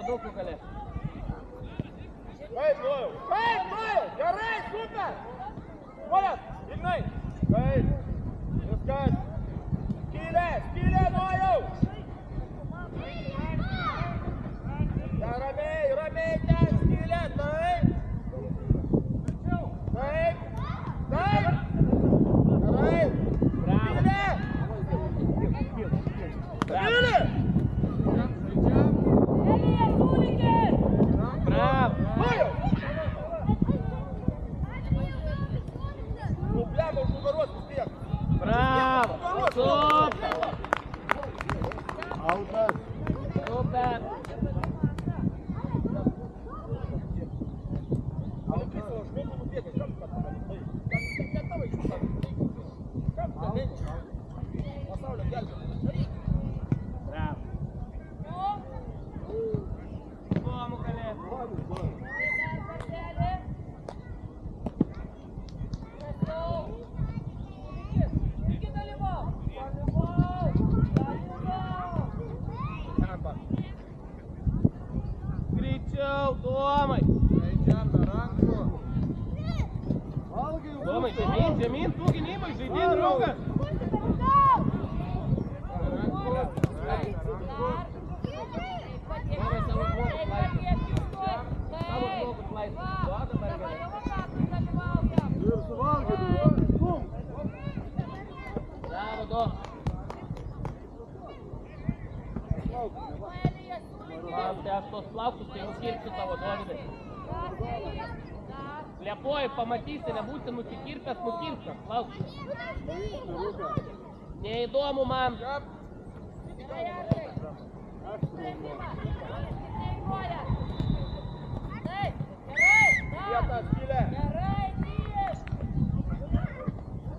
daug nugalės. Kaip, Nojau? Kaip, Nojau? Gerai, super! Nuolat, Ignai! Kaip? Viskas! Skylė, skylė, Nojau! Ja, ramiai, ramiai, ten skylė, taip! Taip! Taip! Gerai! Skylė! Skylė! Bravo! Nojau! Problema už nugaros vis tiek! Bravo! Super! Autas! Super! Greičiau, Domai! Domai, žemyn, žemyn, tu gynybai, žaidėjai, draugas! Bravo, Dom! Man, tai aš tos plaukus, tai nuskirpsiu tavo, Dovydai. Liepoji, pamatysi, nebūsi nusikirpęs, nukirpęs, plaukus. Neįdomu man. Vieta, skylė!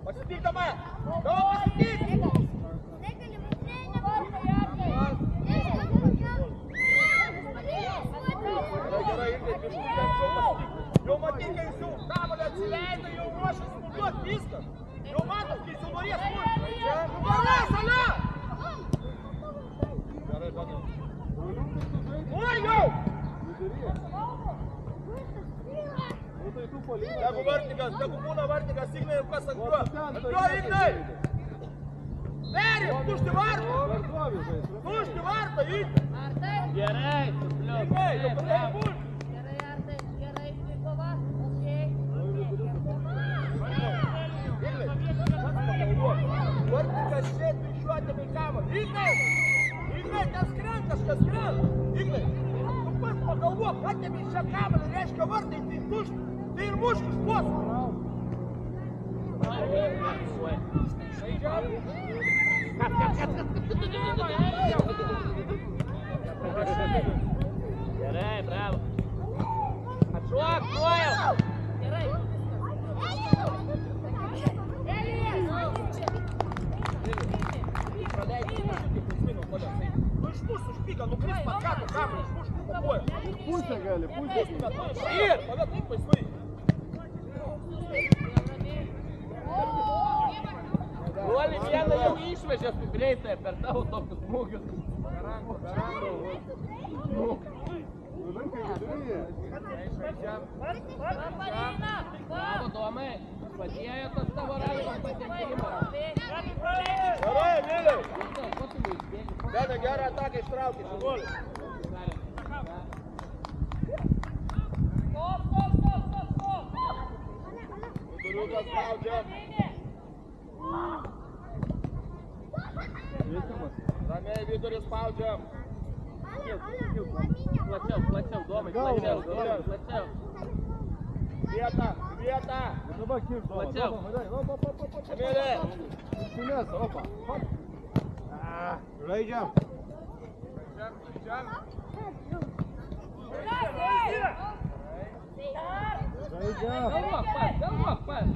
Pasitik, Doma! Doma, pasitik! Gerai, Ignai, biškutė, anksčiau pasitik. Jau matyk, kai jis jau kamalį atsileido, jau ruošiasi nuduot viskas. Jau matas, kai jis jau norės smulti. Nugarai, šalia! Gerai, Dona. Oi, jau! Tegu vartininkas, tegu būna vartininkas, Ignai, kas ant juo. Ant juo, Ignai! Perim, tušti vartą! Tušti vartą, Ignai! Gerai, supliau. Ignai, jau pradėjai būti! Vartininkas šiaip išjuotėm į kamalį. Ignai! Ignai, ten skrend kažkas skrend! Ignai, tu pats pagalvok, atėmė šią kamalį, reiškia vartai, tai tušti, tai ir mušk iš posų. Gerai, bravo. Atšuok, Nojau! Gerai. Nu iš mūsų užpyka, nukris pakatą kamalį, iš mūsų pakoja. Pusę gali, pusę. Ir, pavėt taip laisvai. Ruolį vieną jau išvežė su greitai per tavo tokius smūgius. Bravo, Domai, padėjo tas tavo rankas patekimą. Gerai, Emiliau. Bene gerą ataką ištraukė, Šimoli. Viduriukas spaudžiam. Ramiai vidurį spaudžiam. Plačiau, plačiau, Domai, plačiau, plačiau. Vieta, vieta. Dabar kirš, Plačiau. Emilė. Įsimės, opa. Žaidžiam. Žaidžiam. Galvok pas, galvok pas.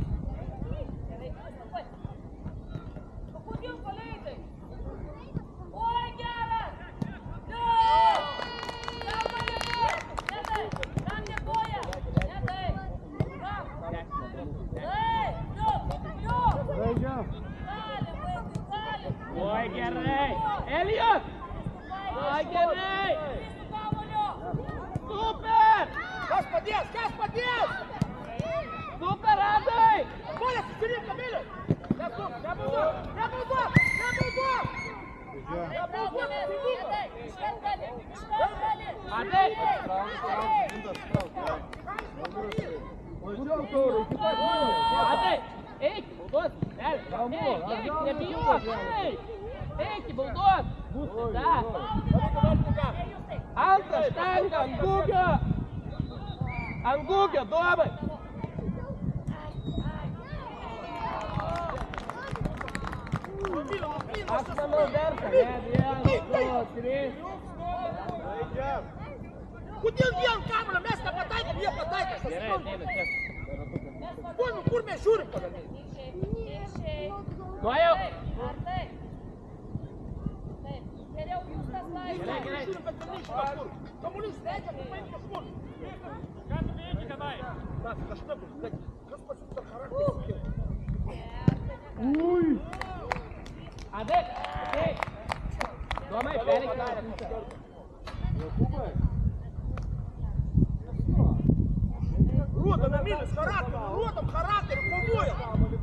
Oi, geras! Oi, gerai! Elijot! Oi, gerai! kas padės? Super, Adai! Žmonės, susirink, Kamilė! Nebūdu! Adai! Adai! Eik, baudos! Eik, nebijok! Eik, baudos! Da! Antras štanga, ant gūgio! Ant gūgio, duomai! Aš manau verta, ne, 1, 2, 3. Kodėl vien kamuolio mes nepataikėm, jie pataikė. Gerai, ateina čia. Ponu, kur mes žiūrim pagal jį? Nu jau. Geriau jūs tas laisvės. Gerai, gerai. Žiūrim, kad ten iš kažkur. Kamuolys leidžia, tu paim kažkur. Ką tu veiki tenai? Na, kažkaip, bet kas pasiūta charakterį? Ui! Adai, ateik. Duomai, pereik kitą pusę. Jokūbai! Ruodam, Emilis, charakterį, ruodam charakterį, kovuojam.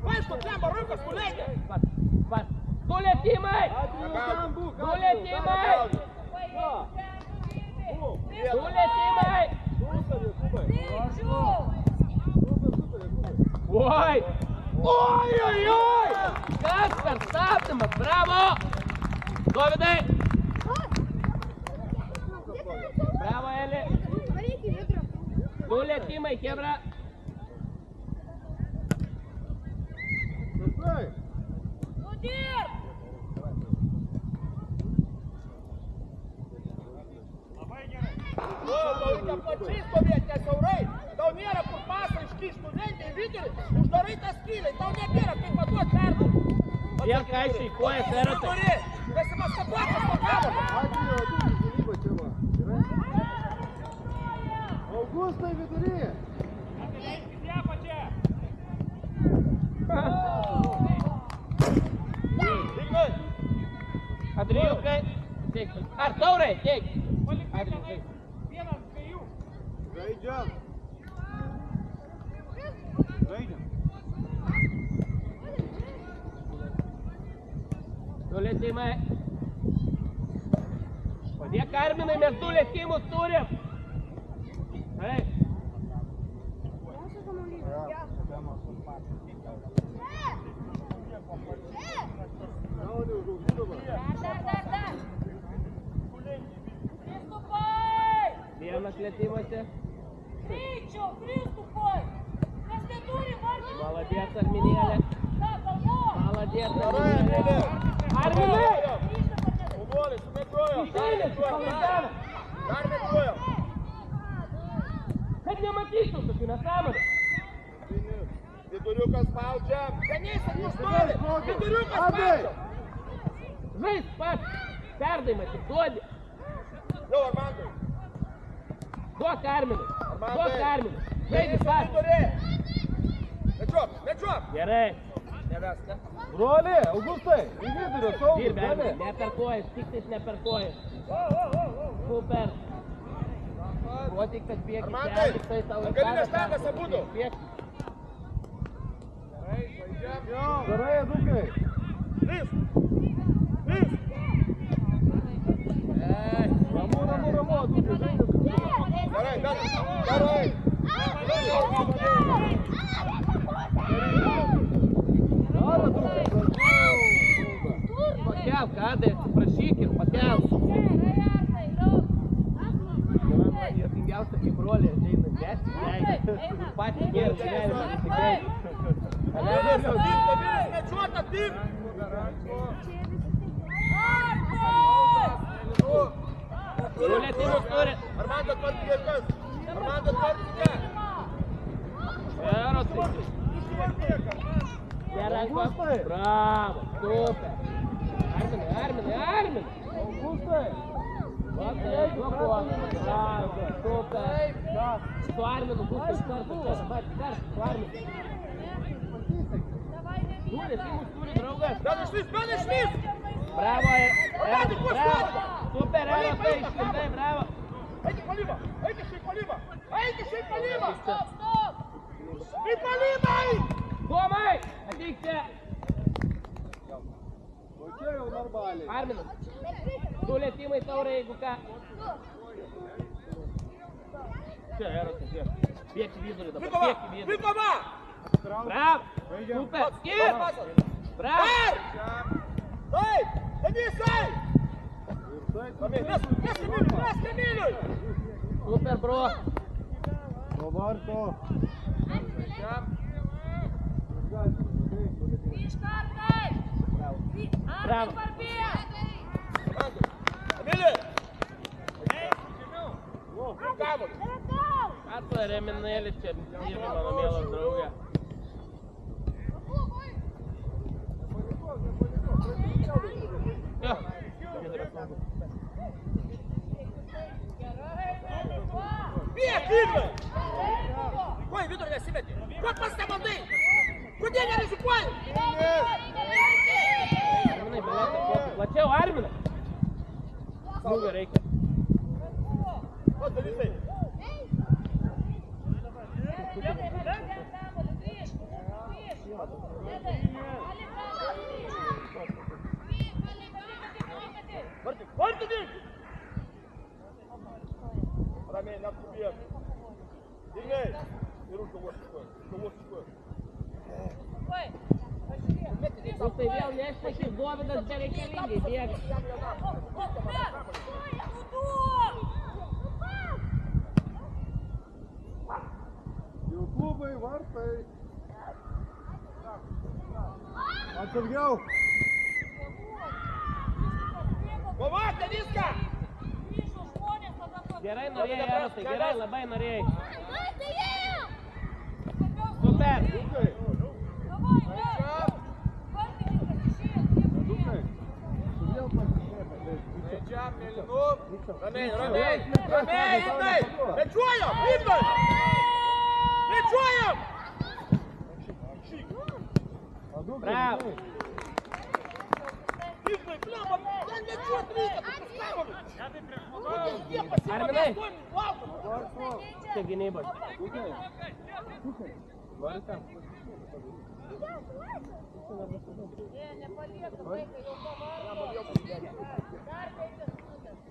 Vaišto, klemba rankas nuleidė. Pas. Du lietimai! Du lietimai! Du lietimai! Oi! Oi, oi, oi! Kas per stabdymas? Bravo! Dovydai! Bravo, Eli! Du lietimai, Kebra! Tasai! Tau reikia plačiai stovėti, nesiaurai. Tau nėra kur pasą iškištų, leidė į vidurį, uždarai tą skylę, tau nebėra, kaip paduot perduot. Vėl kaišiai, kojas eratai. Turi, nesimaskatuotis to kamuolio. Ačiū, gynyba čia va. Gerai? Augustai vidury! Ignai, Adrijukai, teik. Ar taurai, teik. Adrijukai. Žaidžiam! Žaidžiam! Du lietimai. Padėk Arminai, mes du lietimus turim. Gerai. Gauni užaugdydama. Vienas lietimuose. Greičiau, Kristupai! Mes neturim vardinti! Maladės, Arminėlė. Maladės, Gerai, Arminėlė. Arminai! Uvolį, sumedžiojo. Išeinės, palaidavę. Dar medžiojo. Kad nematyčiau tokių nesąmonų. Viduriukas spaudžiam. Ganėsi, nustovi. Viduriukas spaudžiam. Žaisk pats. Perdavimą tik duodi. Jau, Armandai. Duok Arminai. Duok Arminai. Žaidži Ganėsi, pats. vidurį. Medžiok, medžiok. Gerai. Neves, ne? Broli, Augustai, į vidurį, saugus, Dirbi, gali. Arminai. Ne per kojas, tik tais ne per kojas. Super. Buvo tik tas priekis. Armandai, galinės tangas abudu. Priekis. Gerai, Edukai. Lys. Lys. Ramu, Edukai, žaidžiam. Gerai, gerai. Gerai. Dar, Edukai, Pakelk, Adai, atsiprašyk ir pakelk. Juokingiausia, kai broliai ateina dešim, patys gėrė gyvenimą nusikeisti. Devilis, medžiota, tik. Du lietimus turi. Armando tvarkykas. Armando tvarkykas. Geras tai. Gerai, bravo, super. Arminai. Augustai. Bravo, super. Su Arminu bus iš karto, su Arminu. Du lietimus turi draugas. Ben išlys. Bravo, Armando, kuo bravo. stovi? Super, Erotai, iškindai, bravo. Eik į puolimą. Eik į puolimą. Dėmesio. Pripalimai! Domai, ateik čia. O čia jau normaliai. Arminas, du lietimai taurė, jeigu ką. Čia, Erastas, čia. Piek į vidurį dabar, Dvikova! piek į vidurį. Dvikova! Brav, super, skir. Brav. Taip! Denisai! Ir Mes Kamiliui! Super, bro. po varto. Grįžk kartai! Bravo. Artai parbėg! Kamiliui! Kamuolį! Arto Reminėlį čia dirbi, mano mielas draugė. Jo. Biek, Ignai! Ko į vidurį nesimeti? Ko pas nebandai? Kodėl nerizikuoji? Arminai, belėta, plačiau, Arminai. Smūgio reikia. O, Denisai! Vartininkai! Ramiai, neskubėk. Ignai! Ir užgalvos iš kojų. Nu tai vėl nešneki, Dovydas bereikalingai bėga. Jau klubai, vartai. Atsargiau. Pamatė viską! Gerai norėjai, Erastai, gerai, labai norėjai. Super! Leidžiam, mėlynu. Ramiai, Ignai! Mečiuojam! Ignai! Mečiuojam! Bravo! Ignai, pliamba! Ten mečiuot reikia! Arminai! Čia gynybos. Nepalieka vaiką, jau pavargo. Dar 5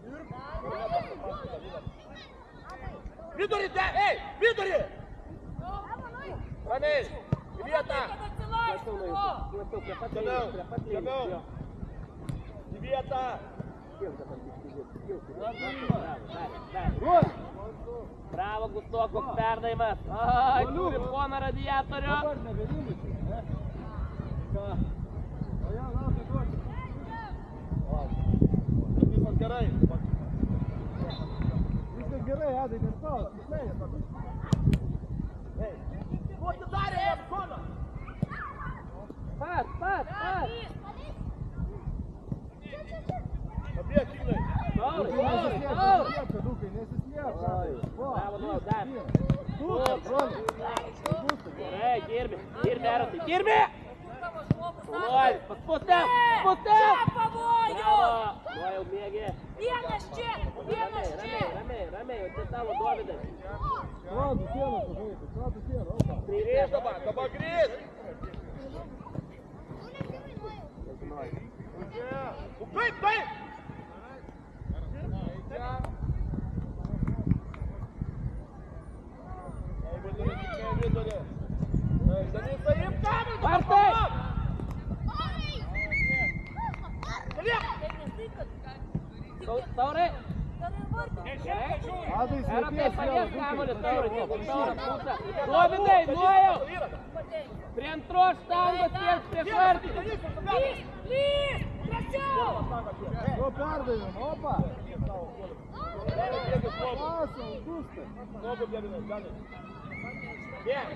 minutės. Vidurį, ei! Vidurį! Ramiai! Į vietą! Žemiau! Į vietą! Bravo, Gusto, koks perdavimas. Ai, turim poną radiatorių. Dabar neberimite, ne? Ką? O ją laukia duoti. Viskas gerai! Viskas gerai, Adai, nespaus. Duoti darė jam koną! Pas! Pabėk, Ignai! Taurė! Nesislėp, Kadukai, nesislėp. Bravo, dar! Gerai, dirbi, Erastai, dirbi! Oi, paspustam! Čia pavojų! Nuo jau mėgė. Vienas čia! Ramiai, o čia tavo Dovydai. Krautų sieną, pažaitai, krautų sieną, opa. Grįž dabar grįž! Taip! Vidurį! Denisai, imk kamerą! Vartai! Taurė! Adai, Erastai, slėpies palies vėl, kamuolį, Dukai. Taurė, Taurė, pusę. Dovydai, nuojau! Prie antros štangos ties prieš vartį. Lys! Drąsiau! Nu, perdavim, opa. Pasau, Gustai. Nogų Devinai, Denis. Bėg!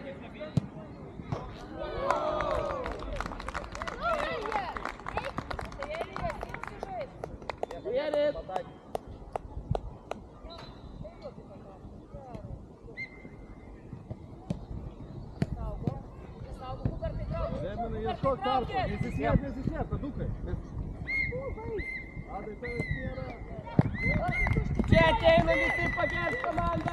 Gerit! Reminai, ieškok tarpo. Nesislėp, Kadukai. Adai, tavęs nėra. Čia ateina visi pagerti komandą!